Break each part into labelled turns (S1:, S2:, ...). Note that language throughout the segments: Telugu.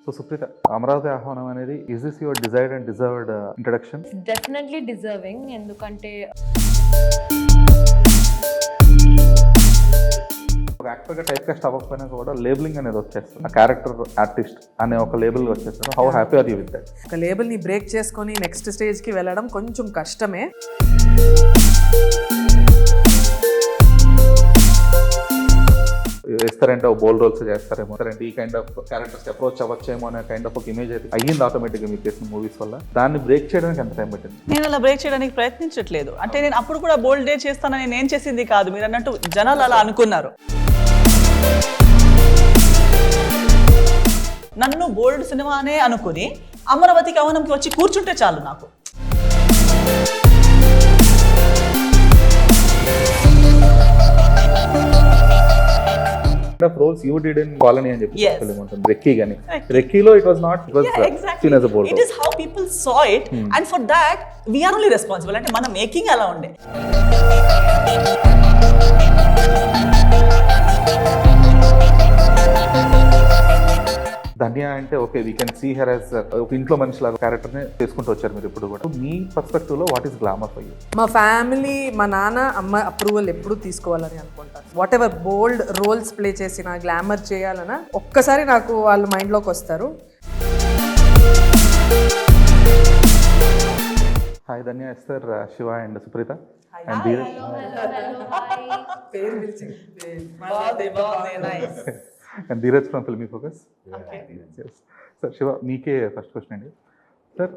S1: సో సుప్రీత, అమరావతి ఆహ్వానం అనేది is this your desired and deserved introduction?
S2: Definitely deserving. ఎందుకంటే
S1: ఒక యాక్టర్గా టైప్ కాస్ట్ అవ్వకపోయినా కూడా లేబులింగ్ అనేది వచ్చేస్తుంది. ఆ క్యారెక్టర్ ఆర్టిస్ట్ అనే ఒక లేబుల్ వచ్చేస్తుంది. How happy are you with that?
S3: ఒక లేబుల్ని బ్రేక్ చేసుకొని నెక్స్ట్ స్టేజ్కి వెళ్ళడం కొంచెం కష్టమే.
S1: వేస్తారంటే ఒక బోల్ రోల్స్ చేస్తారేమో, అంటే ఈ కైండ్ ఆఫ్ క్యారెక్టర్స్ అప్రోచ్ అవ్వచ్చేమో అనే కైండ్ ఆఫ్ ఒక ఇమేజ్ అయితే అయ్యింది ఆటోమేటిక్గా మీకు చేసిన మూవీస్ వల్ల. దాన్ని బ్రేక్ చేయడానికి ఎంత టైం పట్టింది?
S4: నేను అలా బ్రేక్ చేయడానికి ప్రయత్నించట్లేదు. అంటే నేను అప్పుడు కూడా బోల్డ్ డే చేస్తానని నేను చేసింది కాదు, మీరు అన్నట్టు జనాలు అలా అనుకున్నారు. నన్ను బోల్డ్ సినిమానే అనుకుని అమరావతికి ఆహ్వానంకి వచ్చి కూర్చుంటే చాలు నాకు.
S1: Roles you did in colony అని చెప్పి
S4: Yes.
S1: ఫిల్మ్ ఉంటుంది, రెక్కీ గానీ. రెక్కీలో it was not, it was seen as a bold.
S4: It is how people saw it and for that we're only responsible. అంటే మన మేకింగ్ అలా ఉండే.
S1: ధన్య అంటే okay, we can see her as ఒక ఇంట్లో మనిషి లాగా క్యారెక్టర్ని చేసుకుంటూ వచ్చారు మీరు ఇప్పుడు కూడా. మీ పర్స్పెక్టివ్లో what is glamour for you?
S3: మా ఫ్యామిలీ, మా నాన్న అమ్మ అప్రూవల్ ఎప్పుడు తీసుకోవాలని అనుకుంటాను. Whatever bold roles play చేసిన, గ్లామర్ చేయాలన్నా ఒక్కసారి నాకు వాళ్ళు మైండ్లోకి వస్తారు.
S1: Hi Dhanya, Esther, Shiva and Supreetha and Dheeraj. And Dheeraj from filmy focus. Sir Shiva, మీకే ఫస్ట్ క్వశ్చన్ అండి. సార్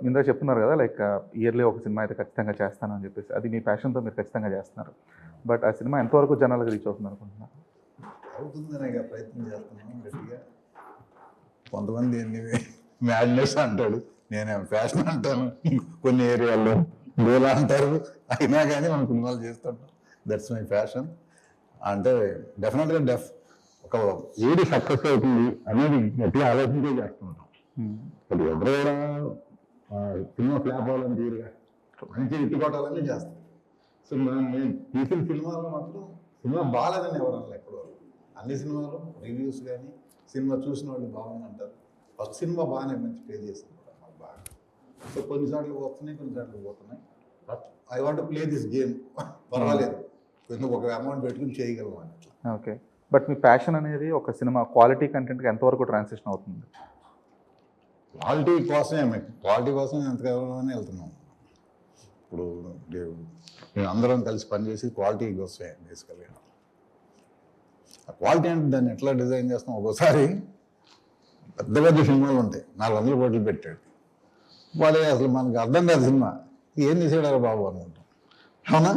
S1: ఇందాక చెప్తున్నారు కదా, లైక్ ఇయర్లీ ఒక సినిమా అయితే ఖచ్చితంగా చేస్తాను అని చెప్పేసి, అది మీ ప్యాషన్తో మీరు ఖచ్చితంగా చేస్తున్నారు. బట్ ఆ సినిమా ఎంతవరకు జనాలకు రీచ్ అవుతుంది అనుకుంటున్నారు?
S5: అవుతుందనే ప్రయత్నం చేస్తున్నాను గట్టిగా. కొంతమంది మ్యాడ్నెస్ అంటాడు, నేనేమో ఫ్యాషన్ అంటాను, కొన్ని ఏరియాల్లో గోలా అంటారు. అయినా కానీ మనం సినిమాలు చేస్తుంటాం. That's my fashion. అంటే డెఫినెట్గా ఒక ఏది సక్సెస్ అవుతుంది అనేది గట్టిగా ఆలోచించే చేస్తుంటాం. అది ఎవరు కూడా సినిమా ఫ్లాప్ అవ్వాలని తీరుగా మంచి ఎత్తుకోవటాలన్నీ చేస్తాం. సో నేను తీసిన సినిమాలో మాత్రం సినిమా బాగాలేదని ఎవరు అన్నారు ఎక్కడో. అన్ని సినిమాలు రివ్యూస్ కానీ సినిమా చూసిన వాళ్ళు బాగుందంటారు. ఫస్ట్ సినిమా బాగానే మంచి ప్లే చేసింది కూడా మాకు బాగా. సో కొన్నిసార్లు వస్తున్నాయి, కొన్నిసార్లు పోతున్నాయి. But I want play this game. పర్వాలేదు, కొంచెం ఒక అమౌంట్ పెట్టుకుని చేయగలం అని.
S1: ఓకే, బట్ మీ ప్యాషన్ అనేది ఒక సినిమా క్వాలిటీ కంటెంట్కి ఎంతవరకు ట్రాన్సిషన్ అవుతుంది?
S5: క్వాలిటీ కోసమే ఎంతకాలమే వెళ్తున్నాం. ఇప్పుడు మేము అందరం కలిసి పనిచేసి క్వాలిటీ కోసమే బేసికల్గా. ఆ క్వాలిటీ అంటే దాన్ని ఎట్లా డిజైన్ చేస్తాం, ఒక్కోసారి పెద్ద పెద్ద సినిమాలు ఉంటాయి, 400 కోట్లు పెట్టాడు, వాడే అసలు మనకు అర్థం కాదు సినిమా ఏం తీసాడారా బాబు అనుకుంటాం. అవునా?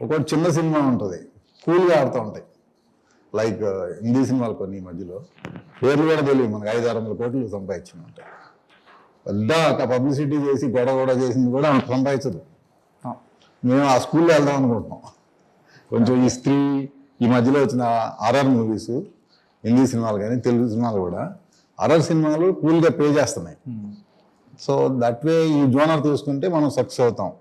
S5: ఒకటి చిన్న సినిమా ఉంటుంది, కూల్గా ఆడుతూ ఉంటాయి. లైక్ హిందీ సినిమాలు కొన్ని ఈ మధ్యలో పేర్లు కూడా తెలియదు, మనకు 500-600 కోట్లు సంపాదించింది ఉంటాయి. పెద్ద పబ్లిసిటీ చేసి గొడవ చేసింది కూడా మనకు సంపాదించదు. మేము ఆ స్కూల్లో వెళ్దాం అనుకుంటున్నాం. కొంచెం ఈ స్త్రీ, ఈ మధ్యలో వచ్చిన హారర్ మూవీస్, హిందీ సినిమాలు కానీ తెలుగు సినిమాలు కూడా హారర్ సినిమాలు కూల్గా పే చేస్తున్నాయి. సో దట్ వే ఈ జోనర్ తీసుకుంటే మనం సక్సెస్ అవుతాం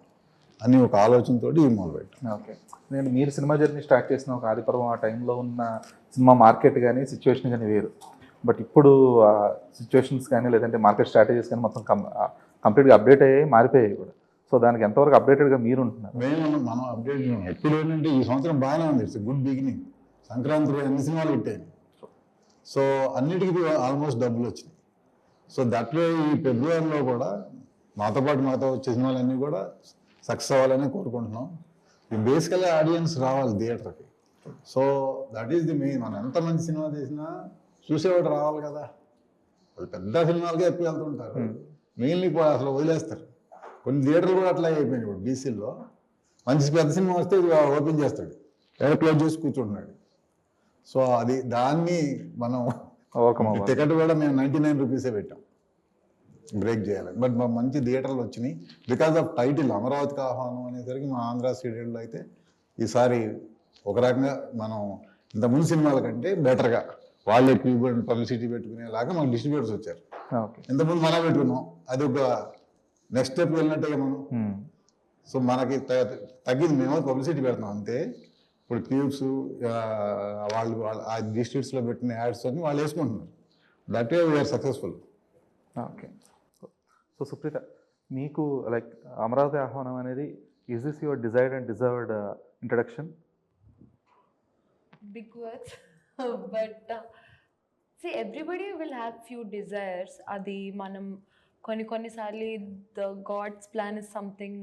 S5: అని ఒక ఆలోచనతో ఈ మొదలుపెట్టాం.
S1: ఓకే, నేను మీరు సినిమా జర్నీ స్టార్ట్ చేసిన ఒక ఆదిపర్వం, ఆ టైంలో ఉన్న సినిమా మార్కెట్ కానీ సిచ్యువేషన్ కానీ వేరు. బట్ ఇప్పుడు సిచ్యువేషన్స్ కానీ లేదంటే మార్కెట్ స్ట్రాటజీస్ కానీ మొత్తం కంప్లీట్గా అప్డేట్ అయ్యాయి, మారిపోయాయి కూడా. సో దానికి ఎంతవరకు అప్డేటెడ్గా మీరు ఉంటున్నారు?
S5: మనం అప్డేట్ ఎప్పుడు ఏంటంటే ఈ సంవత్సరం బాగానే ఉంది, ఇట్స్ గుడ్ బిగినింగ్. సంక్రాంతి అన్ని సినిమాలు హిట్టాయి. సో అన్నిటికీ ఆల్మోస్ట్ డబ్బులు వచ్చినాయి. సో దట్ వే ఈ ఫిబ్రవరిలో కూడా మాతో వచ్చే సినిమాలన్నీ కూడా సక్సెస్ అవ్వాలని కోరుకుంటున్నాం. ఈ బేసికల్గా ఆడియన్స్ రావాలి థియేటర్కి. So that is the main. మనం ఎంత మంచి సినిమా చేసినా చూసేవాడు రావాలి కదా. వాళ్ళు పెద్ద సినిమాలకే ఎక్కువ వెళ్తుంటారు, మెయిన్లీ అసలు వదిలేస్తారు. కొన్ని థియేటర్లు కూడా అట్లా అయిపోయినాయి. ఇప్పుడు బీసీల్లో మంచి పెద్ద సినిమా వస్తే ఓపెన్ చేస్తాడు, ఎవరు క్లోజ్ చేసి కూర్చుంటున్నాడు. సో దాన్ని మనం టికెట్ కూడా మేము 99 రూపీసే పెట్టాం బ్రేక్ చేయాలని. బట్ మా మంచి థియేటర్లు వచ్చినాయి బికాజ్ ఆఫ్ టైటిల్ అమరావతికి ఆహ్వానం అనేసరికి. మా ఆంధ్ర స్టేడియంలో అయితే ఈసారి ఒక రకంగా మనం ఇంతకుముందు సినిమాల కంటే బెటర్గా వాళ్ళు ఎక్కువ పబ్లిసిటీ పెట్టుకునేలాగా మాకు డిస్ట్రిబ్యూటర్స్ వచ్చారు. ఇంతకుముందు మనం పెట్టుకున్నాం, అది ఒక నెక్స్ట్ స్టెప్ వెళ్ళినట్టుగా మనం. సో మనకి తగ్గింది, మేము పబ్లిసిటీ పెడతాం అంతే. ఇప్పుడు ట్యూబ్స్ వాళ్ళు ఆ డిస్ట్రిక్ట్స్లో పెట్టిన యాడ్స్ అన్ని వాళ్ళు వేసుకుంటున్నారు. దట్ వే వీఆర్ సక్సెస్ఫుల్.
S1: ఓకే. సో సుప్రీత, మీకు లైక్ అమరావతి ఆహ్వానం అనేది is this your desired and deserved introduction?
S2: big words. But see, everybody will have few desires. Adi manam కొన్నిసార్లు the God's plan is something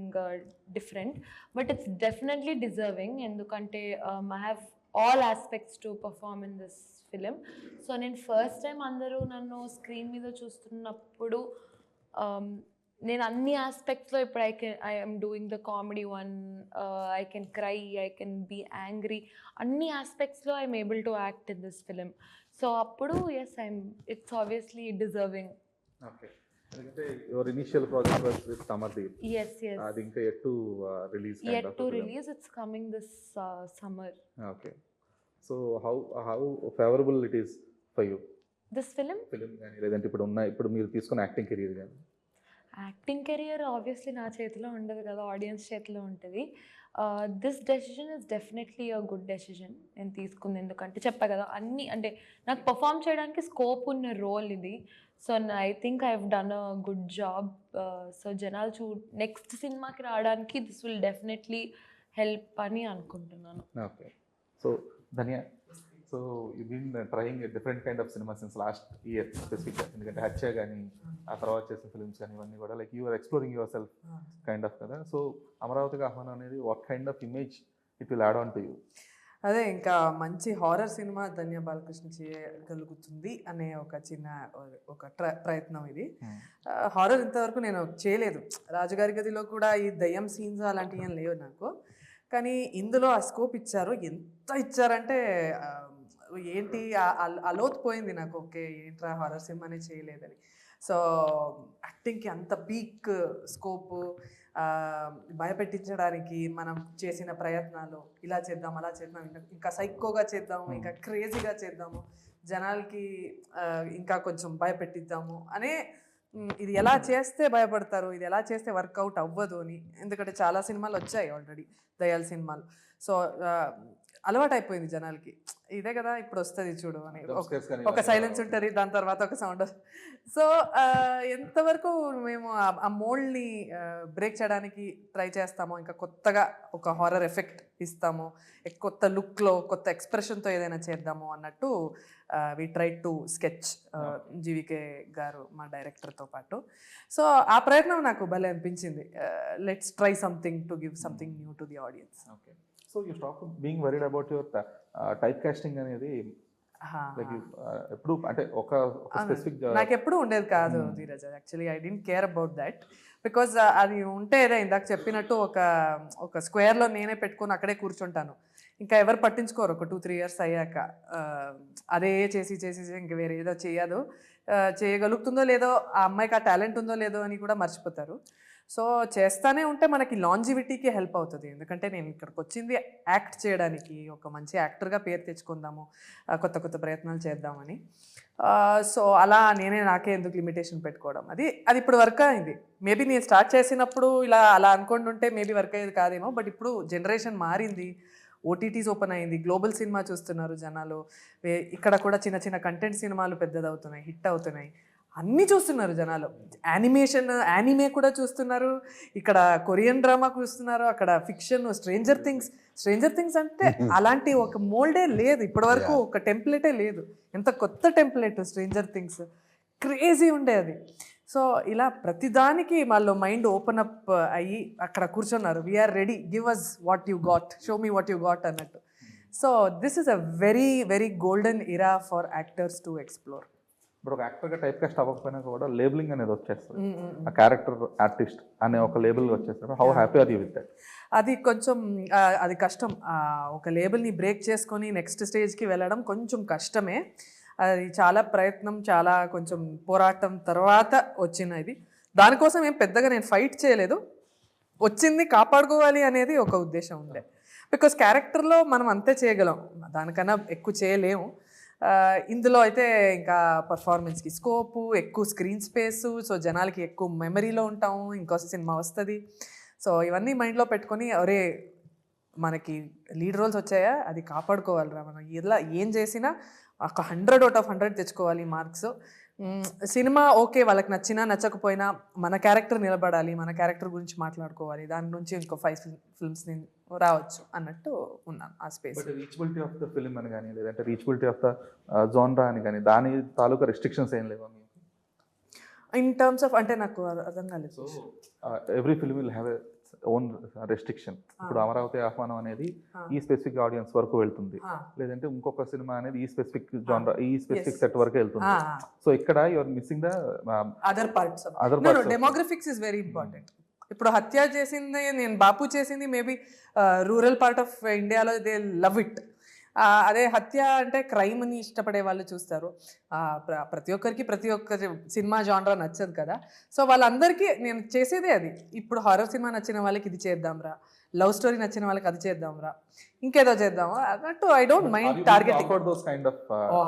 S2: different, but it's definitely deserving ఎందుకంటే I have all aspects to perform in this film. So నేను ఫస్ట్ టైం అందరూ నన్ను స్క్రీన్ మీద చూస్తున్నప్పుడు నేను అన్ని ఆస్పెక్ట్స్లో ఇప్పుడు I am doing the comedy one, I can cry, I can be angry, అన్ని ఆస్పెక్ట్స్లో I'm able to act in this film. So అప్పుడు yes it's obviously deserving.
S1: Okay. ఎందుకంటే your initial project was with Amardeep.
S2: Yes
S1: అది ఇంకా yet to release kind
S2: yet
S1: of
S2: to
S1: a film.
S2: release, it's coming this summer.
S1: Okay. So how favorable it is for you?
S2: This film
S1: కానీ లేదంటే ఇప్పుడు మీరు తీసుకున్న యాక్టింగ్ కెరీర్ కానీ?
S2: యాక్టింగ్ కెరియర్ ఆబ్వియస్లీ నా చేతిలో ఉండదు కదా, ఆడియన్స్ చేతిలో ఉంటుంది. This decision is definitely a good decision నేను తీసుకుంది. ఎందుకంటే చెప్పా కదా, అన్నీ అంటే నాకు పర్ఫామ్ చేయడానికి స్కోప్ ఉన్న రోల్ ఇది. So I think I have done a good job. So జనాలు నెక్స్ట్ సినిమాకి రావడానికి దిస్ విల్ డెఫినెట్లీ హెల్ప్ అని అనుకుంటున్నాను.
S1: Okay. So Dhanya, so you been trying different kind of cinema since last year స్పెసిఫిక్గా. ఎందుకంటే హత్య కానీ ఆ తర్వాత చేసిన ఫిల్మ్స్ కానీ ఇవన్నీ కూడా like you are exploring yourself kind of కదా. సో అమరావతికి ఆహ్వానం అనేది what kind of image it will add on to you?
S3: అదే ఇంకా మంచి హారర్ సినిమా ధన్య బాలకృష్ణ చేయగలుగుతుంది అనే ఒక చిన్న ప్రయత్నం ఇది. హారర్ ఇంతవరకు నేను చేయలేదు. రాజుగారి గదిలో కూడా ఈ దయ్యం సీన్స్ అలాంటివి ఏం లేవు నాకు. కానీ ఇందులో ఆ స్కోప్ ఇచ్చారు. ఎంత ఇచ్చారంటే ఏంటి అలోత్ పోయింది నాకు. ఓకే, ఏంట్రా హారర్ సినిమానే చేయలేదని. సో యాక్టింగ్కి అంత పీక్ స్కోపు, భయపెట్టించడానికి మనం చేసిన ప్రయత్నాలు, ఇలా చేద్దాం అలా చేద్దాం, ఇంకా సైకోగా చేద్దాము, ఇంకా క్రేజీగా చేద్దాము, జనాలకి ఇంకా కొంచెం భయపెట్టిద్దాము అనే, ఇది ఎలా చేస్తే భయపడతారు, ఇది ఎలా చేస్తే వర్కౌట్ అవ్వదు అని. ఎందుకంటే చాలా సినిమాలు వచ్చాయి ఆల్రెడీ, దయాల సినిమాలు. సో అలవాటు అయిపోయింది జనాలకి, ఇదే కదా ఇప్పుడు వస్తుంది చూడు అని. ఒక సైలెన్స్ ఉంటుంది, దాని తర్వాత ఒక సౌండ్. సో ఎంతవరకు మేము ఆ మోల్డ్ని బ్రేక్ చేయడానికి ట్రై చేస్తామో, ఇంకా కొత్తగా ఒక హారర్ ఎఫెక్ట్ ఇస్తాము, కొత్త లుక్లో కొత్త ఎక్స్ప్రెషన్తో ఏదైనా చేద్దాము అన్నట్టు వి ట్రై టు స్కెచ్ జీవికే గారు మా డైరెక్టర్తో పాటు. సో ఆ ప్రయత్నం నాకు భలే అనిపించింది. Let's try something to give something new to the audience.
S1: Okay. So you stop being worried about your type casting అనేది ఎప్పుడు, అంటే ఒక స్పెసిఫిక్
S3: నాకు ఎప్పుడు ఉండేది కాదు Dheeraj. Actually I don't care about that, because అది ఉంటే ఏదో ఇందాక చెప్పినట్టు ఒక స్క్వేర్లో నేనే పెట్టుకొని అక్కడే కూర్చుంటాను. ఇంకా ఎవరు పట్టించుకోరు. ఒక 2-3 years అయ్యాక అదే చేసి ఇంక వేరే ఏదో చేయగలుగుతుందో లేదో, ఆ అమ్మాయికి ఆ టాలెంట్ ఉందో లేదో అని కూడా మర్చిపోతారు. సో చేస్తానే ఉంటే మనకి లాంజివిటీకి హెల్ప్ అవుతుంది. ఎందుకంటే నేను ఇక్కడికి వచ్చింది యాక్ట్ చేయడానికి, ఒక మంచి యాక్టర్గా పేరు తెచ్చుకుందాము, కొత్త ప్రయత్నాలు చేద్దామని. సో అలా నాకే ఎందుకు లిమిటేషన్ పెట్టుకోవడం, అది ఇప్పుడు వర్క్ అయింది. మేబీ నేను స్టార్ట్ చేసినప్పుడు అలా అనుకోండి ఉంటే మేబీ వర్క్ అయ్యేది కాదేమో. బట్ ఇప్పుడు జనరేషన్ మారింది, ఓటీటీస్ ఓపెన్ అయింది, గ్లోబల్ సినిమా చూస్తున్నారు జనాలు. ఇక్కడ కూడా చిన్న కంటెంట్ సినిమాలు పెద్దదవుతున్నాయి, హిట్ అవుతున్నాయి, అన్నీ చూస్తున్నారు జనాలు. యానిమే కూడా చూస్తున్నారు, ఇక్కడ కొరియన్ డ్రామా చూస్తున్నారు, అక్కడ ఫిక్షన్, స్ట్రేంజర్ థింగ్స్ అంటే అలాంటి ఒక మోల్డే లేదు ఇప్పటివరకు, ఒక టెంప్లెటే లేదు. ఎంత కొత్త టెంప్లెట్ స్ట్రేంజర్ థింగ్స్, క్రేజీ ఉండే అది. సో ఇలా ప్రతిదానికి వాళ్ళు మైండ్ ఓపెన్ అప్ అయ్యి అక్కడ కూర్చున్నారు. We're ready, give us what you got, show me what you got అన్నట్టు. So this is a very very golden era for actors to explore.
S1: ఇప్పుడు ఒక యాక్టర్గా టైప్ కాస్ట్ అవ్వకపోయినా కూడా లేబులింగ్ అనేది వచ్చేస్తుంది, ఆ క్యారెక్టర్ ఆర్టిస్ట్ అనే ఒక లేబుల్ వచ్చేస్తుంది. How happy are you with that?
S3: అది కొంచెం అది కష్టం. ఒక లేబుల్ని బ్రేక్ చేసుకొని నెక్స్ట్ స్టేజ్కి వెళ్ళడం కొంచెం కష్టమే. అది చాలా ప్రయత్నం, చాలా కొంచెం పోరాటం తర్వాత వచ్చినది. దానికోసం ఏం పెద్దగా నేను ఫైట్ చేయలేదు, వచ్చింది కాపాడుకోవాలి అనేది ఒక ఉద్దేశం ఉండే. బికాస్ క్యారెక్టర్లో మనం అంతే చేయగలం, దానికన్నా ఎక్కువ చేయలేము. ఇందులో అయితే ఇంకా పర్ఫార్మెన్స్కి స్కోపు, ఎక్కువ స్క్రీన్ స్పేసు, సో జనాలకి ఎక్కువ మెమరీలో ఉంటాము, ఇంకో సినిమా వస్తుంది. సో ఇవన్నీ మైండ్లో పెట్టుకొని ఒరే మనకి లీడ్ రోల్స్ వచ్చాయా, అది కాపాడుకోవాలిరా మనం, ఇలా ఏం చేసినా ఒక 100/100 తెచ్చుకోవాలి మార్క్స్. సినిమా ఓకే వాళ్ళకి నచ్చినా నచ్చకపోయినా మన క్యారెక్టర్ నిలబడాలి, మన క్యారెక్టర్ గురించి మాట్లాడుకోవాలి, దాని నుంచి ఇంకో 5 ఫిల్మ్స్ రావచ్చు అన్నట్టు ఉన్నాను ఆ space.
S1: But reachability of the film అని కానీ లేదంటే రీచబిలిటీ ఆఫ్ ద జోన్రా అని కానీ దాని తాలూకా రెస్ట్రిక్షన్స్ ఏం లేవా మీకు?
S3: ఇన్ టర్మ్స్ ఆఫ్ అంటే నాకు అర్థం కాలేదు.
S1: So every film will have own restriction. ఇప్పుడు అమరావతి ఆహ్వానం అనేది ఈ స్పెసిఫిక్ ఆడియన్స్ వరకు వెళ్తుంది, లేదంటే ఇంకొక సినిమా అనేది ఈ స్పెసిఫిక్ జానర్ ఈ స్పెసిఫిక్ సెట్ వరకు వెళ్తుంది. సో ఇక్కడ you are missing the
S3: other parts. Demographics is very important. ఇప్పుడు హత్య చేసింది నేను, బాపు చేసింది మేబీ రూరల్ పార్ట్ ఆఫ్ ఇండియాలో దే లవ్ ఇట్. అదే హత్య అంటే క్రైమ్ని ఇష్టపడే వాళ్ళు చూస్తారు. ప్రతి ఒక్కరికి ప్రతి ఒక్క సినిమా జానరా నచ్చదు కదా. సో వాళ్ళందరికీ నేను చేసేదే అది. ఇప్పుడు హారర్ సినిమా నచ్చిన వాళ్ళకి ఇది చేద్దాంరా, లవ్ స్టోరీ నచ్చిన వాళ్ళకి అది చేద్దాంరా, ఇంకేదో చేద్దామా అన్నట్టు. I don't mind targeting.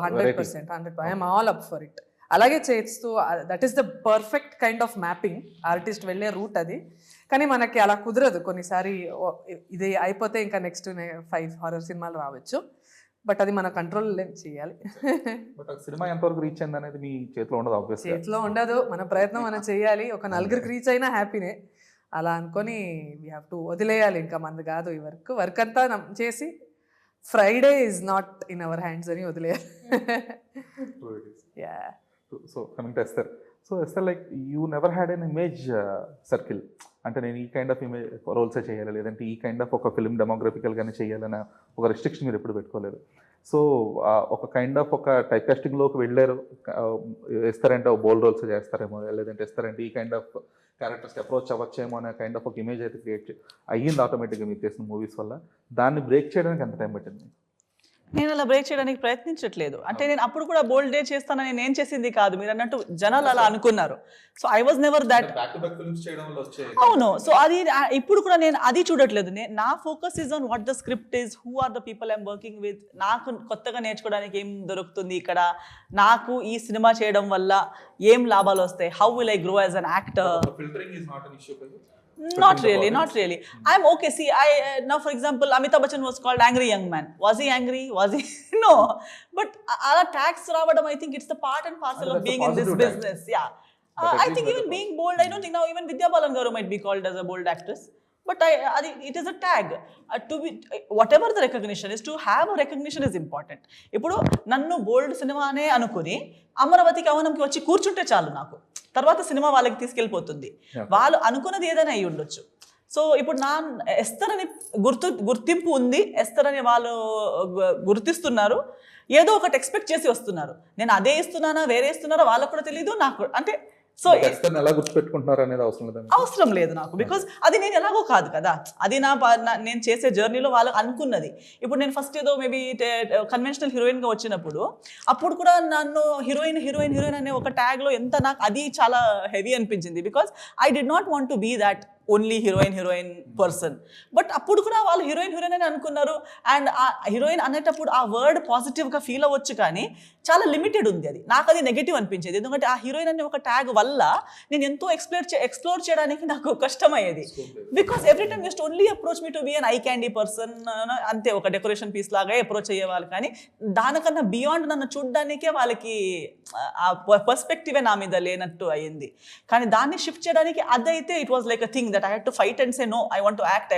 S3: 100%. I'm all up for it. అలాగే చేస్తూ that is the perfect kind of mapping. Artist వెళ్ళే రూట్ అది. కానీ మనకి అలా కుదరదు. కొన్నిసారి ఇది అయిపోతే ఇంకా నెక్స్ట్ 5 హారర్ సినిమాలు రావచ్చు. బట్ అది మన కంట్రోల్ చేయాలి.
S1: బట్ సినిమా ఎంతవరకు రీచ్ అయింది అనేది మీ చేతిలో ఉండదు. ఆబ్వియస్లీ
S3: చేతిలో ఉండదు. మన ప్రయత్నం మనం చేయాలి. ఒక 4కి రీచ్ అయినా హ్యాపీనే. అలా అనుకొని వీ హ్యావ్ టు వదిలేయాలి. ఇంకా మనది కాదు ఈ వర్క్ అంతా చేసి Friday is not in our hands అని వదిలేయాలి. Yeah.
S1: So coming to Esther. So Esther like you never had an image circle. అంటే నేను ఈ కైండ్ ఆఫ్ ఇమేజ్ రోల్సే చేయాలి, లేదంటే ఈ కైండ్ ఆఫ్ ఒక ఫిల్మ్ డెమోగ్రఫికల్గానే చేయాలన్న ఒక రెస్ట్రిక్షన్ మీరు ఎప్పుడు పెట్టుకోలేదు. సో ఒక కైండ్ ఆఫ్ ఒక టైప్ కాస్టింగ్లోకి వెళ్ళారు. ఇస్తారంటే బోల్డ్ రోల్స్ చేస్తారేమో, లేదంటే ఇస్తారంటే ఈ కైండ్ ఆఫ్ క్యారెక్టర్స్కి అప్రోచ్ అవ్వచ్చేమో అనే కైండ్ ఆఫ్ ఒక ఇమేజ్ అయితే క్రియేట్ అయ్యింది ఆటోమేటిక్గా మీరు చేసిన మూవీస్ వల్ల. దాన్ని బ్రేక్ చేయడానికి ఎంత టైం పట్టింది?
S4: నేను అలా బ్రేక్ చేయడానికి ప్రయత్నించట్లేదు. అంటే నేను అప్పుడు కూడా బోల్డ్ డే చేస్తానని నేను చేసింది కాదు, మీరు అన్నట్టు జనాలు అలా అనుకున్నారు. So I was never that. అవును. సో అది ఇప్పుడు కూడా నేను అది చూడట్లేదు. నా focus is on what the script is, who are the people I'm working with, నాకు కొత్తగా నేర్చుకోవడానికి ఏం దొరుకుతుంది ఇక్కడ, నాకు ఈ సినిమా చేయడం వల్ల ఏం లాభాలు వస్తాయి, how will I grow as an actor. Not really. I'm okay. See, now for example, Amitabh Bachchan was called angry young man. Was he angry? Was he? No. But ala tags raavadam, I think it's the part and parcel of being in this business. Yeah. I think even being bold, I don't think now even Vidya Balan garu might be called as a bold actress. But it is a tag. To be whatever the recognition is, to have a recognition is important. ఇప్పుడు నన్ను బోల్డ్ సినిమా అనే అనుకుని అమరావతికి అవనంకి వచ్చి కూర్చుంటే చాలు, నాకు తర్వాత సినిమా వాళ్ళకి తీసుకెళ్ళిపోతుంది. వాళ్ళు అనుకున్నది ఏదైనా అయ్యి ఉండొచ్చు. సో ఇప్పుడు నా ఎస్తర్ అని గుర్తింపు ఉంది, ఎస్తర్ అని వాళ్ళు గుర్తిస్తున్నారు, ఏదో ఒకటి ఎక్స్పెక్ట్ చేసి వస్తున్నారు. నేను అదే ఇస్తున్నానా వేరే ఇస్తున్నారా వాళ్ళకు కూడా తెలియదు, నాకు అంటే. సో
S1: ఎలా గుర్తుపెట్టుకుంటున్నారు అనేది
S4: అవసరం లేదు నాకు, బికాజ్ అది నేను ఎలాగో కాదు కదా, అది నేను చేసే జర్నీలో వాళ్ళకి అనుకున్నది. ఇప్పుడు నేను ఫస్ట్ ఏదో మేబీ కన్వెన్షనల్ హీరోయిన్గా వచ్చినప్పుడు అప్పుడు కూడా నన్ను హీరోయిన్ అనే ఒక ట్యాగ్లో ఎంత నాకు అది చాలా హెవీ అనిపించింది. Because I did not want to be that only heroine person. But అప్పుడు కూడా వాళ్ళు హీరోయిన్ అని అనుకున్నారు. అండ్ ఆ హీరోయిన్ అనేటప్పుడు ఆ వర్డ్ పాజిటివ్గా ఫీల్ అవ్వచ్చు, కానీ చాలా లిమిటెడ్ ఉంది. అది నాకు అది నెగిటివ్ అనిపించేది. ఎందుకంటే ఆ హీరోయిన్ అనే ఒక ట్యాగ్ వల్ల నేను ఎంతో ఎక్స్ప్లోర్ చేయడానికి నాకు కష్టమయ్యేది. Because every time just only approach me to be an eye candy person, అంతే ఒక డెకరేషన్ పీస్ లాగా అప్రోచ్ అయ్యేవాళ్ళు. కానీ దానికన్నా బియాండ్ నన్ను చూడడానికే వాళ్ళకి ఆ పర్స్పెక్టివే నా మీద లేనట్టు అయ్యింది. కానీ దాన్ని షిఫ్ట్ చేయడానికి అదైతే it was like a thing that I had to fight and say no, I want to act.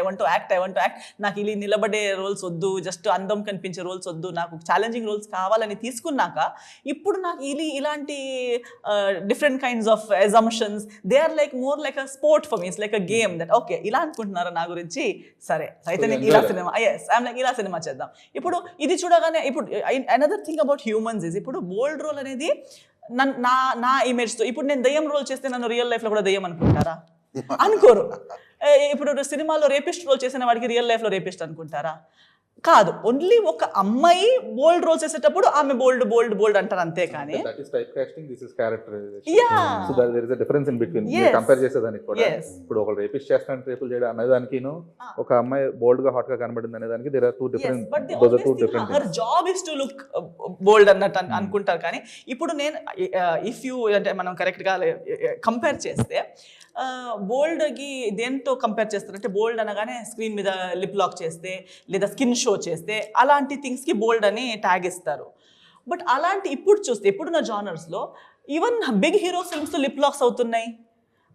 S4: నాకు ఇలా నిలబడే రోల్స్ వద్దు, జస్ట్ అందం కనిపించే రోల్స్ వద్దు, నాకు ఛాలెంజింగ్ రోల్స్ కావాలని తీసుకున్నాక ఇప్పుడు నాకు ఇలాంటి different kinds of assumptions, they are like more like a sport for me. It's like a game that okay ఇలా అనుకుంటున్నారా నా గురించి, సరే అయితే నేను ఇలా సినిమా ఐఎమ్ లైక్ ఇలా సినిమా చేద్దాం. ఇప్పుడు ఇది చూడగానే ఇప్పుడు another thing about humans is, ఇప్పుడు బోల్డ్ రోల్ అనేది నా ఇమేజ్తో, ఇప్పుడు నేను దయ్యం రోల్ చేస్తే నన్ను రియల్ లైఫ్లో కూడా దయ్యం అనుకుంటారా? అనుకోరు. ఇప్పుడు సినిమాలో రేపిస్ట్ రోల్ చేసిన వాడికి రియల్ లైఫ్లో రేపిస్ట్ అనుకుంటారా? కాదు. ఓన్లీ ఒక అమ్మాయి బోల్డ్ రోల్స్ చేసేటప్పుడు ఆమె బోల్డ్ అంటారు అంతే. కానీ
S1: కంపేర్ చేసేదానికి కూడా ఇప్పుడు ఒక రేపిస్ట్ చేస్తాను రేపులు చేయడం అనేదానికి ఒక అమ్మాయి బోల్డ్ గా హాట్ గా కనబడింది అనేదానికి there are two different.
S4: Her job is to look bold అన్నట్టు అనుకుంటారు. కానీ ఇప్పుడు నేను ఇఫ్ యూ అంటే మనం కరెక్ట్ గా కంపేర్ చేస్తే బోల్డ్కి దేంతో కంపేర్ చేస్తారంటే, బోల్డ్ అనగానే స్క్రీన్ మీద లిప్ లాక్ చేస్తే లేదా స్కిన్ షో చేస్తే అలాంటి థింగ్స్కి బోల్డ్ అని ట్యాగ్ ఇస్తారు. బట్ అలాంటి ఇప్పుడు చూస్తే ఇప్పుడున్న జానర్స్లో ఈవెన్ బిగ్ హీరో ఫిల్మ్స్తో లిప్ లాక్స్ అవుతున్నాయి.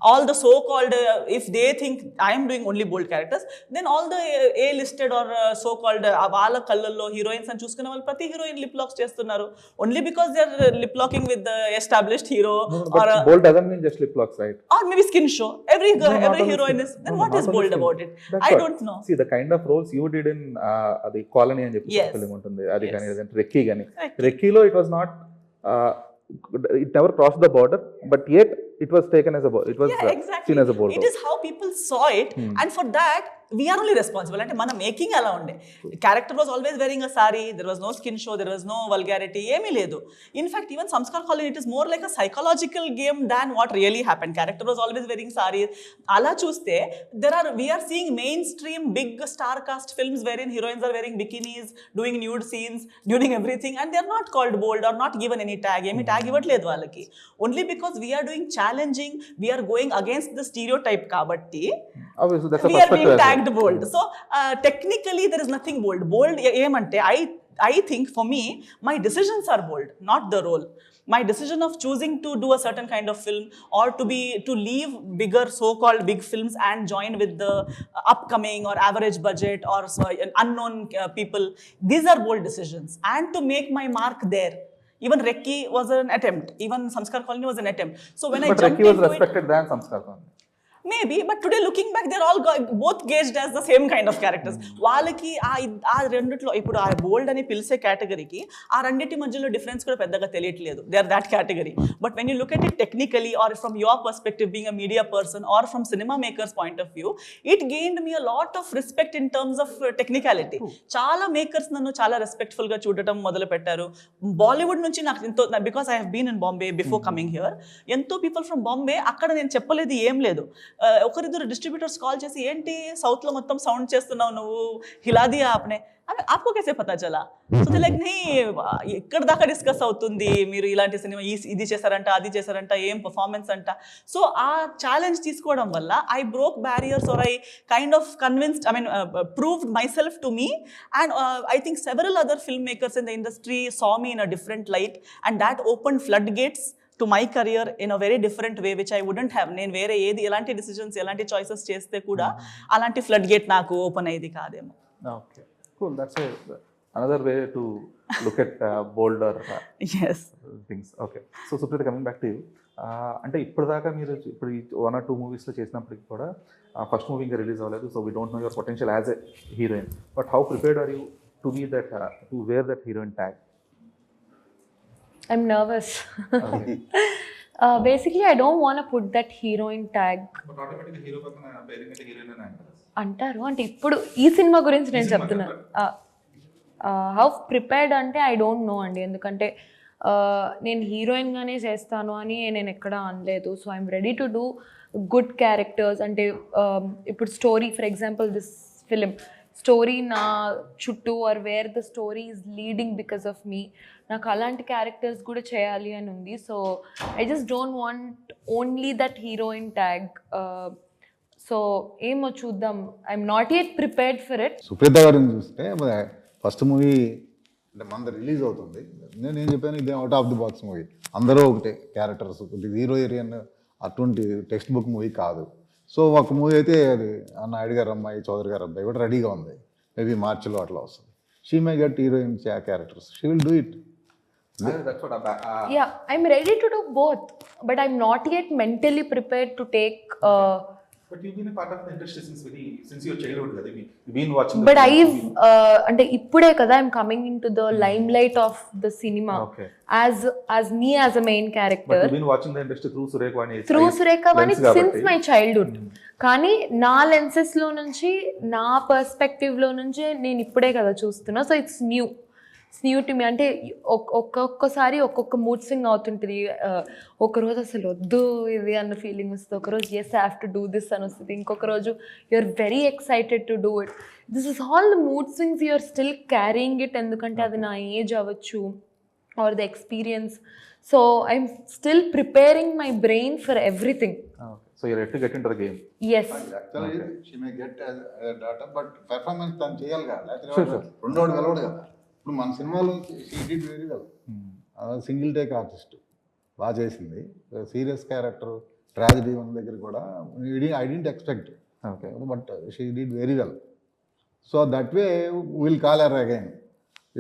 S4: All the so-called, if they think I am doing only bold characters, then all the A-listed or so-called వాళ్ళ కళ్ళల్లో హీరోయిన్స్ అని చూసుకునే వాళ్ళు ప్రతి హీరోయిన్ లిప్ లాక్స్ చేస్తున్నారు only because they are lip locking with the established hero. Or
S1: bold doesn't mean just lip locks, right?
S4: Or maybe skin show. Every girl,
S1: No,
S4: every
S1: not
S4: heroine
S1: only
S4: is.
S1: skin.
S4: Then
S1: No,
S4: what
S1: not
S4: is
S1: only
S4: bold
S1: skin.
S4: about it?
S1: That's
S4: I
S1: what.
S4: don't know.
S1: See, the kind of roles you did in అది కాలనీ అని చెప్పి
S4: Yes.
S1: ఫిల్మ్ ఉంటుంది, అది
S4: Yes.
S1: కానీ లేదంటే రెక్కీ కానీ,
S4: Right.
S1: రెక్కీలో it was not, it never crossed the border, but yet it was taken as a it was
S4: Yeah, exactly.
S1: seen as a bold
S4: It
S1: role.
S4: is how people saw it, and for that we are only responsible. అంటే మన మేకింగ్ అలా ఉండే. Character was always wearing a sari, there was no skin show, there was no vulgarity, ఏమీ లేదు. In fact even Sanskar colony it is more like a psychological game than what really happen. Character was always wearing sari. అలా చూస్తే we are seeing mainstream big star cast films wherein heroines are wearing bikinis, doing nude scenes, during everything, and they are not called bold or not given any tag. ఏమీ ట్యాగ్ ఇవ్వట్లేదు వాళ్ళకి. Only because we are doing challenging, we are going against the stereotype కాబట్టి
S1: Obviously, that's a
S4: we are being
S1: perspective as well.
S4: tagged bold. So technically there is nothing bold. Bold ఏమంటే I think for me my decisions are bold, not the role. My decision of choosing to do a certain kind of film or to leave bigger so-called big films and join with the upcoming or average budget or unknown people, these are bold decisions, and to make my mark there. Even Rekki was an attempt, even Samskar Colony was an attempt. So when
S1: But
S4: I jumped
S1: Rekki was
S4: into
S1: respected than Samskar Colony.
S4: Maybe, but today looking back, they're all both gauged as the same kind of characters. వాళ్ళకి ఆ రెండిట్లో ఇప్పుడు ఆ బోల్డ్ అని పిలిచే కేటగిరీకి ఆ రెండింటి మధ్యలో డిఫరెన్స్ కూడా పెద్దగా తెలియట్లేదు. They are that category. But when you look at it technically or from your perspective being a media person or from cinema makers point of view, it gained me a lot of respect in terms of technicality. చాలా మేకర్స్ నన్ను చాలా రెస్పెక్ట్ఫుల్గా చూడటం మొదలు పెట్టారు. బాలీవుడ్ నుంచి నాకు ఎంతో, because I have been in Bombay before coming here, ఎంతో పీపుల్ ఫ్రమ్ బాంబే, అక్కడ నేను చెప్పలేదు ఏం లేదు. ఒకరిద్దరు డిస్ట్రిబ్యూటర్స్ కాల్ చేసి, ఏంటి సౌత్లో మొత్తం సౌండ్ చేస్తున్నావు నువ్వు, హిలాది ఆప్నే, ఆప్కో कैसे పతా చలా? సో దే లైక్ నీ ఎక్కడ దాకా డిస్కస్ అవుతుంది, మీరు ఇలాంటి సినిమా ఇది చేశారంట, అది చేశారంట, ఏం పర్ఫార్మెన్స్ అంట. సో ఆ ఛాలెంజ్ తీసుకోవడం వల్ల I broke barriers or I kind of convinced, I mean proved myself to me, and I think several other filmmakers in the industry saw me in a different light, and that opened floodgates to my career in a very different way, which I wouldn't have. నేను వేరే ఎలాంటి డిసిజన్స్ ఎలాంటి చాయిసెస్ చేస్తే కూడా అలాంటి ఫ్లడ్ గేట్ నాకు ఓపెన్ అయ్యేది కాదేమో.
S1: Okay, cool. That's another way to look at bolder
S4: Yes.
S1: things. Okay, so Suprita, coming back to you, అంటే ఇప్పటిదాకా మీరు ఇప్పుడు 1 or 2 మూవీస్లో చేసినప్పటికి కూడా ఫస్ట్ మూవీ ఇంకా రిలీజ్ అవ్వలేదు, so we don't know your potential as a heroine, but how prepared are you to be that to wear that heroine tag?
S2: I'm nervous. Basically, I don't want to put that heroine tag.
S1: But ఆటోమేటిక్గా హీరో పక్కన పేరింగ్ అంటే హీరోయిన్ అని అంటారు
S2: అంటారు. అంటే ఇప్పుడు ఈ సినిమా గురించి నేను చెప్తున్నాను. హౌ ప్రిపేర్డ్ అంటే ఐ డోంట్ నో అండి, ఎందుకంటే నేను హీరోయిన్గానే చేస్తాను అని నేను ఎక్కడ అనలేదు. So I'm ready to do good characters. అంటే ఇప్పుడు story, for example this film story నా చుట్టూ or where the story is leading because of me, నాకు అలాంటి క్యారెక్టర్స్ కూడా చేయాలి అని ఉంది. So I just don't want only that heroine tag. So ఏమో చూద్దాం. I'm not yet prepared for it.
S5: Supritha గారిని చూస్తే ఫస్ట్ మూవీ అంటే మన రిలీజ్ అవుతుంది, నేను చెప్పాను ఇది out of the box movie, అందరూ ఒకటే క్యారెక్టర్స్, హీరో హీరోయిన్ అటువంటి టెక్స్ట్ బుక్ మూవీ కాదు. సో ఒక మూవీ అయితే అది నాయుడు గారు అమ్మాయి, చౌదరి గారు అబ్బాయి కూడా రెడీగా ఉంది, మేబీ మార్చిలో అట్లా వస్తుంది. She may get heroine characters, she will do it.
S2: Yeah, I'm ready to do both, but I'm not yet mentally prepared to take.
S1: But you've been a part of the industry since your childhood, kada? You've been watching.
S2: But I've అంటే ఇప్పుడే కదా I'm coming into the limelight of the cinema.
S1: Okay.
S2: As me as a main character.
S1: But you've been watching the industry through Surekha Vani.
S2: Through Surekha Vani since my childhood. కానీ నా లెన్సెస్లో నుంచి, నా పర్స్పెక్టివ్లో నుంచి నేను ఇప్పుడే కదా చూస్తున్నా. So it's new to me. అంటే ఒక్కొక్కసారి ఒక్కొక్క మూడ్ స్వింగ్ అవుతుంటుంది. ఒకరోజు అసలు వద్దు ఇది అన్న ఫీలింగ్ వస్తుంది, ఒకరోజు yes I have to do this అని వస్తుంది, ఇంకొక రోజు you are very excited to do it. This is all the mood swings you are still carrying it, ఎందుకంటే అది నా ఏజ్ అవ్వచ్చు or the experience. So I'm still preparing my brain for everything.
S1: So you're ready to get into the game.
S2: Yes.
S5: Actually, she may get as a data, but performance తను చేయాలి కదా, లేకపోతే రెండోడు వెళ్ళడు కదా. ఇప్పుడు మన సినిమాలో she did very well. Single take artist, బాగా చేసింది. సీరియస్ క్యారెక్టర్, ట్రాజడీ ఉన్న దగ్గర కూడా I didn't expect,
S1: okay.
S5: But she did very well. So that way will call her again.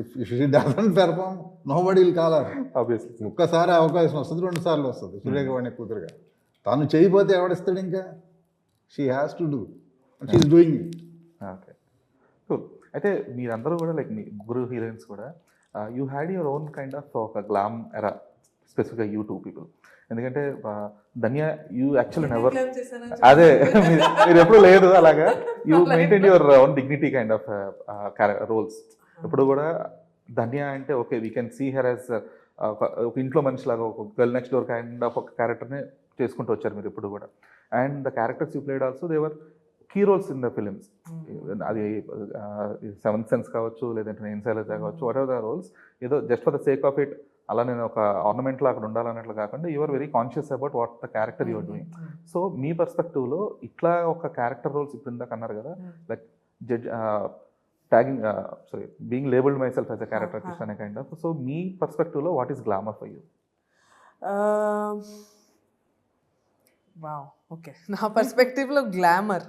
S5: If she doesn't perform, nobody will call her.
S1: Obviously.
S5: ఒక్కసారి అవకాశం వస్తుంది, 2 సార్లు వస్తుంది. సూర్యగవాణి కూతురుగా తను చేయకపోతే ఎవడిస్తాడు ఇంకా? She has to do, she's doing it.
S1: Okay, cool. అయితే మీరందరూ కూడా లైక్ మీ ముగ్గురు హీరోయిన్స్ కూడా you had your own kind of ఒక గ్లామ్ ఎరా, స్పెసిఫిక్గా యూ 2 పీపుల్. ఎందుకంటే ధన్య యూ యాక్చువల్లీ నెవర్, అదే మీరు ఎప్పుడు లేదు అలాగా, you maintain your own dignity kind of roles. ఇప్పుడు కూడా ధన్య అంటే okay, we can see her as ఒక ఇంట్లో మనిషిలాగా, ఒక girl next door kind of ఒక క్యారెక్టర్ని చేసుకుంటూ వచ్చారు మీరు ఇప్పుడు కూడా. And the characters you played also they were key roles in the films. అది సెవెంత్ సెన్స్ కావచ్చు, లేదంటే నేను శైలజ కావచ్చు, వాట్ ఎవర్ ద రోల్స్, ఏదో just for the sake of it అలా నేను ఒక ఆర్నమెంట్లో అక్కడ ఉండాలన్నట్లు కాకుండా you are very conscious about what the character you're doing. So మీ పర్స్పెక్టివ్లో ఇట్లా ఒక క్యారెక్టర్ రోల్స్ ఇప్పుడు ఇందాక అన్నారు కదా, like judge tagging sorry being labelled myself as a character artist అనే కైండ్ ఆఫ్. సో మీ పర్స్పెక్టివ్లో what is glamour for you?
S3: Wow, okay. నా పర్స్పెక్టివ్లో గ్లామర్,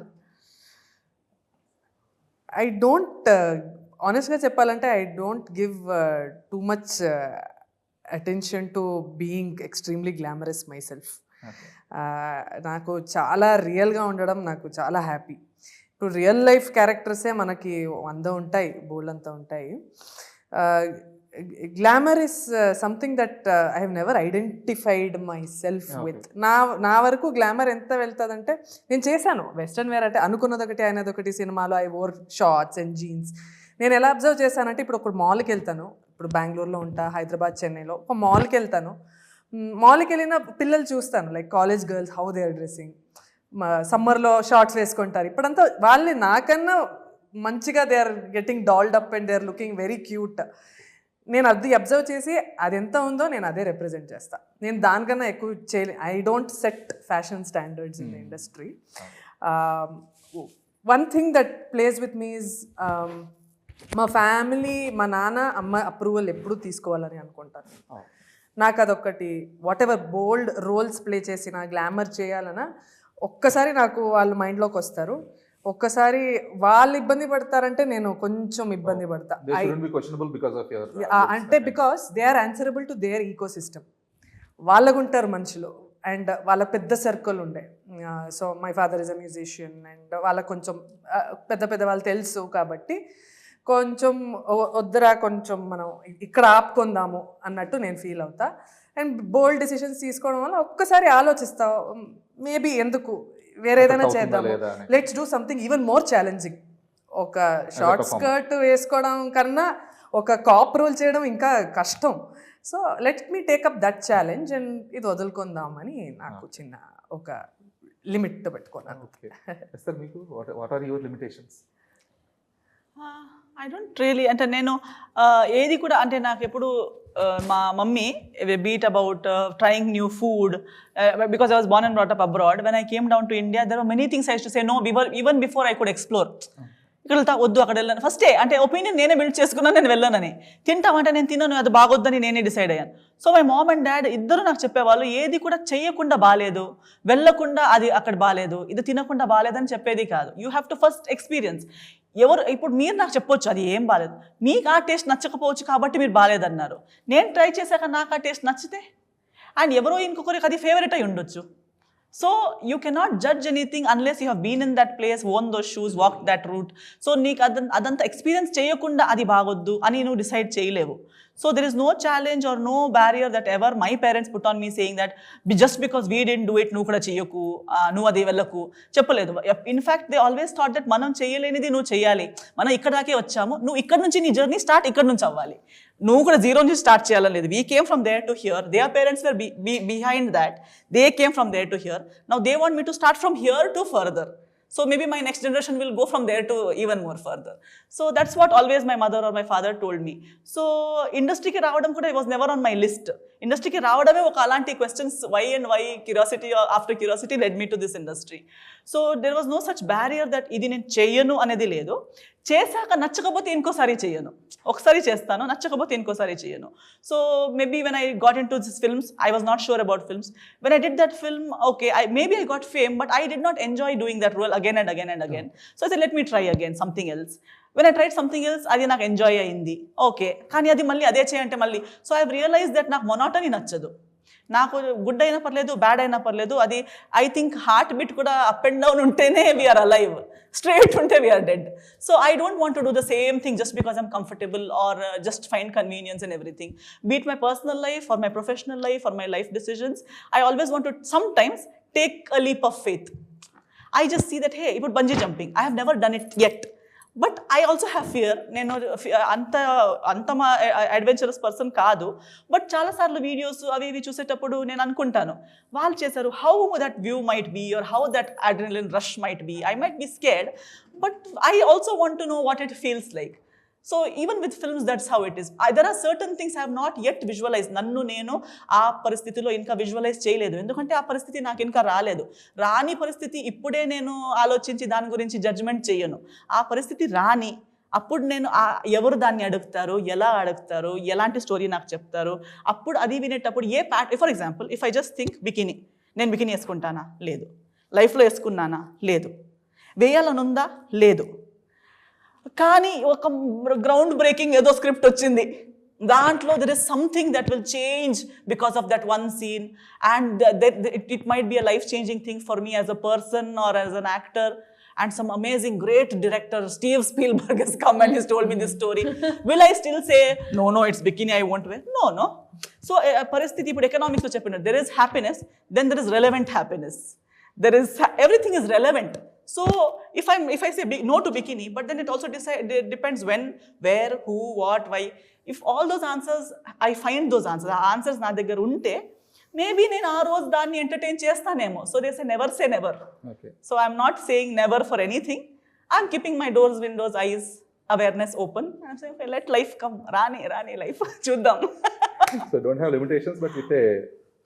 S3: ఐ డోంట్, ఆనెస్ట్గా చెప్పాలంటే I don't give too much attention to being extremely glamorous my self. నాకు చాలా రియల్గా ఉండడం నాకు చాలా హ్యాపీ. ఇప్పుడు రియల్ లైఫ్ క్యారెక్టర్సే మనకి 100 ఉంటాయి, బోల్డ్ అంతా ఉంటాయి. Glamour is something that I have never identified my self with. నా వరకు గ్లామర్ ఎంత వెళ్తుందంటే, నేను చేశాను వెస్ట్రన్ వేర్, అంటే అనుకున్నది ఒకటి అయినది ఒకటి. సినిమాలో I wore shorts and jeans. నేను ఎలా అబ్జర్వ్ చేశానంటే, ఇప్పుడు ఒక మాల్కి వెళ్తాను, ఇప్పుడు బెంగళూరులో ఉంటా, హైదరాబాద్, చెన్నైలో ఒక మాల్కి వెళ్తాను. మాల్కి వెళ్ళిన పిల్లలు చూస్తాను, like college girls, how they are dressing. సమ్మర్లో షార్ట్స్ వేసుకుంటారు. ఇప్పుడంతా వాళ్ళని నాకన్నా మంచిగా they are getting dolled up and they are looking very cute. నేను అది అబ్జర్వ్ చేసి అది ఎంత ఉందో నేను అదే రిప్రజెంట్ చేస్తాను. నేను దానికన్నా ఎక్కువ చేయలే. I don't set fashion standards in the industry. One thing that plays with me is మా ఫ్యామిలీ, మా నాన్న అమ్మ అప్రూవల్ ఎప్పుడు తీసుకోవాలని అనుకుంటాను. నాకు అదొక్కటి, whatever bold roles play చేసిన, గ్లామర్ చేయాలన్నా ఒక్కసారి నాకు వాళ్ళు మైండ్లోకి వస్తారు. ఒక్కసారి వాళ్ళు ఇబ్బంది పడతారంటే నేను కొంచెం ఇబ్బంది పడతా. అంటే because they are answerable to their ecosystem. వాళ్ళకుంటారు మనుషులు అండ్ వాళ్ళ పెద్ద సర్కిల్ ఉండే. So my father is a musician and వాళ్ళకు కొంచెం పెద్ద పెద్ద వాళ్ళు తెలుసు కాబట్టి కొంచెం వద్దురా, కొంచెం మనం ఇక్కడ ఆపుకుందాము అన్నట్టు నేను ఫీల్ అవుతా. అండ్ బోల్డ్ డెసిషన్స్ తీసుకోవడం వల్ల ఒక్కసారి ఆలోచిస్తా, మేబీ ఎందుకు వేరేదైనా చేద్దాము, let's do something even more challenging. ఒక షార్ట్ స్కర్ట్ వేసుకోవడం కన్నా ఒక కాప్ రోల్ చేయడం ఇంకా కష్టం. So let me take up that challenge and ఇది వదులుకుందామని నాకు చిన్న ఒక లిమిట్ పెట్టుకున్నాను.
S4: ఐ డోంట్ రియలీ, అంటే నేను ఏది కూడా, అంటే నాకు ఎప్పుడు మా mummy beat about trying new food, because I was born and brought up abroad. When I came down to India there are many things I to say no even before I could explore. ఇక్కడ వెళ్తా, వద్దు అక్కడ వెళ్ళాను. ఫస్టే అంటే ఒపీనియన్ నేనే బిల్డ్ చేసుకున్నాను, నేను వెళ్ళానని. తింటామంటే నేను తిన్నాను, అది బాగొద్దని నేనే డిసైడ్ అయ్యాను. So my mom and dad ఇద్దరు నాకు చెప్పేవాళ్ళు, ఏది కూడా చెయ్యకుండా బాగాలేదు, వెళ్ళకుండా అది అక్కడ బాగాలేదు, ఇది తినకుండా బాగాలేదని చెప్పేది కాదు. You have to first experience. ఇప్పుడు మీరు నాకు చెప్పొచ్చు అది ఏం బాగాలేదు, మీకు ఆ టేస్ట్ నచ్చకపోవచ్చు కాబట్టి మీరు బాగాలేదన్నారు. నేను ట్రై చేశాక నాకు ఆ టేస్ట్ నచ్చితే, అండ్ ఎవరో ఇంకొకరికి అది ఫేవరెట్ అయి ఉండొచ్చు. So you cannot judge anything unless you have been in that place, on those shoes, walk that route. So నీకు అదంతా ఎక్స్పీరియన్స్ చేయకుండా అది బాగొద్దు అని నువ్వు డిసైడ్ చేయలేవు. So there is no challenge or no barrier that ever my parents put on me saying that just because we didn't do it నువ్వు కూడా చెయ్యకు, నువ్వు అది వెళ్ళకు చెప్పలేదు. In fact they always thought that మనం చేయలేనిది నువ్వు చేయాలి, మనం ఇక్కడ దాకే వచ్చాము, నువ్వు ఇక్కడ నుంచి నీ జర్నీ స్టార్ట్ ఇక్కడ నుంచి అవ్వాలి, నువ్వు కూడా జీరో నుంచి స్టార్ట్ చేయాలని లేదు. We came from there to here, their parents were behind that, they came from there to here, now they want me to start from here to further. So maybe my next generation will go from there to even more further. So that's what always my mother or my father told me. So industry ki raavadam kuda was never on my list. Industry ki raavadame oka alanti questions, why and why, curiosity after curiosity led me to this industry. So there was no such barrier that idi nen cheyanu anedi ledu. చేశాక నచ్చకపోతే ఇంకోసారి చేయను, ఒకసారి చేస్తాను, నచ్చకపోతే ఇంకోసారి చేయను. So maybe when I got in to this films I was not sure about films. When I did that film, okay, maybe I got fame, but I did not enjoy doing that role again and again and again. So I said, let me try again something else. When I tried something else, అది నాకు ఎంజాయ్ అయింది, ఓకే, కానీ అది మళ్ళీ అదే చేయంటే మళ్ళీ. సో ఐ రియలైజ్ దట్ నాకు మొనాటనీ నచ్చదు. నాకు గుడ్ అయినా పర్లేదు, బ్యాడ్ అయినా పర్లేదు, అది ఐ థింక్ హార్ట్ బీట్ కూడా అప్ అండ్ డౌన్ ఉంటేనే వీఆర్ అలైవ్, స్ట్రేట్ ఉంటే we are dead. So I don't want to do the same thing just because I'm comfortable or just find convenience in everything. Be it my personal life or my professional life or my life decisions, I always want to sometimes take a leap of faith. I just see that, hey, ఇప్పుడు bungee jumping, I have never done it yet. But I also have fear. నేను అంత మా అడ్వెంచరస్ పర్సన్ కాదు. బట్ చాలాసార్లు వీడియోస్ అవి ఇవి చూసేటప్పుడు నేను అనుకుంటాను, వాళ్ళు చేశారు, how that view might be or how that adrenaline rush might be. I might be scared, but I also want to know what it feels like. So even with films that's how it is. There are certain things I have not yet visualize. నన్ను నేను ఆ పరిస్థితిలో ఇంకా విజువలైజ్ చేయలేదు, ఎందుకంటే ఆ పరిస్థితి నాకు ఇంకా రాలేదు. రాని పరిస్థితి ఇప్పుడే నేను ఆలోచించి దాని గురించి జడ్జ్మెంట్ చేయను. ఆ పరిస్థితి రాని, అప్పుడు నేను ఎవరు దాన్ని అడుగుతారు, ఎలా అడుగుతారు, ఎలాంటి స్టోరీ నాకు చెప్తారు, అప్పుడు అది వినేటప్పుడు A for example if I just think bikini, నేను బికినీ వేసుకుంటానా, లేదు. లైఫ్లో వేసుకున్నానా, లేదు. వేయాలనుందా, లేదు. కానీ ఒక గ్రౌండ్ బ్రేకింగ్ ఏదో స్క్రిప్ట్ వచ్చింది, దాంట్లో there is something that will change because of that one scene, and it might be a life changing thing for me as a person or as an actor. And some amazing great director Steve Spielberg has come and he's told me this story. Will I still say no it's bikini I won't wear? No. So పరిస్థితి ఇప్పుడు ఎకనామిక్స్ లో చెప్పినట్టు, there is happiness, then there is relevant happiness, there is everything is relevant. So if I say no to bikini, but then it also depends when, where, who, what, why. If all those answers I find those answers నా దగ్గర ఉంటే మేబీ నేను ఆ రోజు దాన్ని ఎంటర్టైన్ చేస్తానేమో. So they say never say never. So I'm not saying never for anything. I'm keeping my doors, windows, eyes, awareness open. I'm saying okay, let life come, రాని లైఫ్ చూద్దాం.
S1: So don't have limitations but with a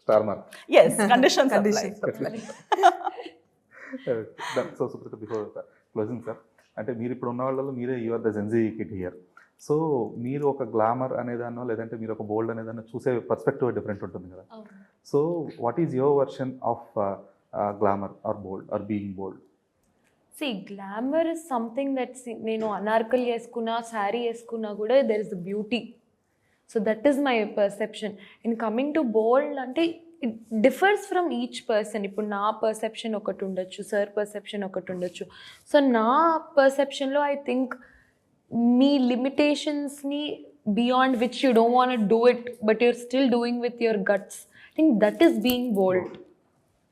S1: star mark.
S4: yes, conditions apply.
S1: So Supreetha, before closing sir, అంటే మీరు ఇప్పుడు ఉన్న వాళ్ళలో మీరే you are the gen Z kid here. So మీరు ఒక గ్లామర్ అనేదాన్నో లేదంటే మీరు ఒక బోల్డ్ అనేదాన్నో చూసే పర్స్పెక్టివ్ డిఫరెంట్ ఉంటుంది కదా. So what is your version of glamour or bold or being bold?
S2: See, glamour is something that నేను అనార్కలి వేసుకున్నా, శారీ వేసుకున్నా కూడా there is a beauty. So that is my perception. In coming to bold, అంటే it differs from each person. ఇప్పుడు నా పర్సెప్షన్ ఒకటి ఉండొచ్చు, సార్ పర్సెప్షన్ ఒకటి ఉండొచ్చు. సో నా పర్సెప్షన్లో ఐ థింక్ మీ లిమిటేషన్స్ని beyond which you don't want do it but you're still doing with your guts, I think that is being bold.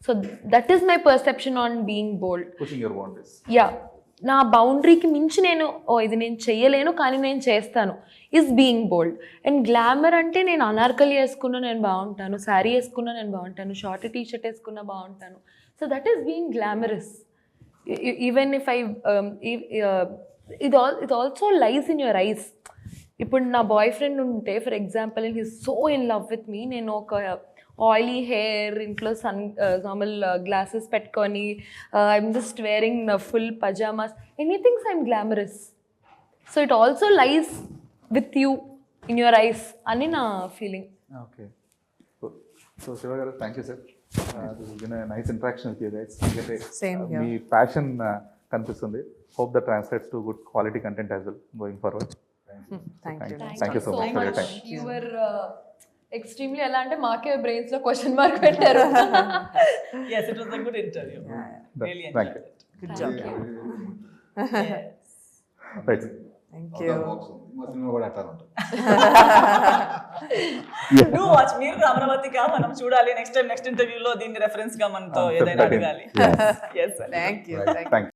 S2: So that is my perception on being bold. Yeah, నా బౌండరీకి మించి నేను ఇది నేను చెయ్యలేను కానీ నేను చేస్తాను is being bold. And glamour అంటే నేను అనార్కలి వేసుకున్నా నేను బాగుంటాను, శారీ వేసుకున్నా నేను బాగుంటాను, షార్ట్ టీ షర్ట్ వేసుకున్నా బాగుంటాను. So that is being glamorous. Even if I it also lies in your eyes. ఇప్పుడు నా బాయ్ ఫ్రెండ్ ఉంటే for example and he's so in love with me, నేను ఒక ఆయిలీ హెయిర్, ఇంట్లో నార్మల్ గ్లాసెస్ పెట్టుకొని I'm just wearing full pyjamas, anything I'm glamorous. So it also lies with you in your eyes అని నా ఫీలింగ్.
S1: Okay, so Shiva garu, thank you sir. This is been a nice interaction with you guys. ఎందుకంటే మీ ప్యాషన్ కనిపిస్తుంది. Hope that translates to good quality content as well going forward.
S3: Thank you.
S1: Thank you so much for your time.
S2: You were extremely ఎలా అంటే మాకే బ్రెయిన్స్ లో క్వశ్చన్ మార్క్ పెట్టారు.
S4: Yes, it was a good interview. Really enjoyed it.
S3: Good job.
S4: Yes.
S1: Right.
S3: Thank you.
S5: మా సినిమా కూడా అట్లా ఉంటుంది.
S4: Do watch. మీరు అమరావతిగా మనం చూడాలి. నెక్స్ట్ ఇంటర్వ్యూలో దీన్ని రెఫరెన్స్ గా మనతో ఏదైనా అడగాలి.
S1: Yes.
S4: Yes.
S3: Thank you.
S1: Thank you.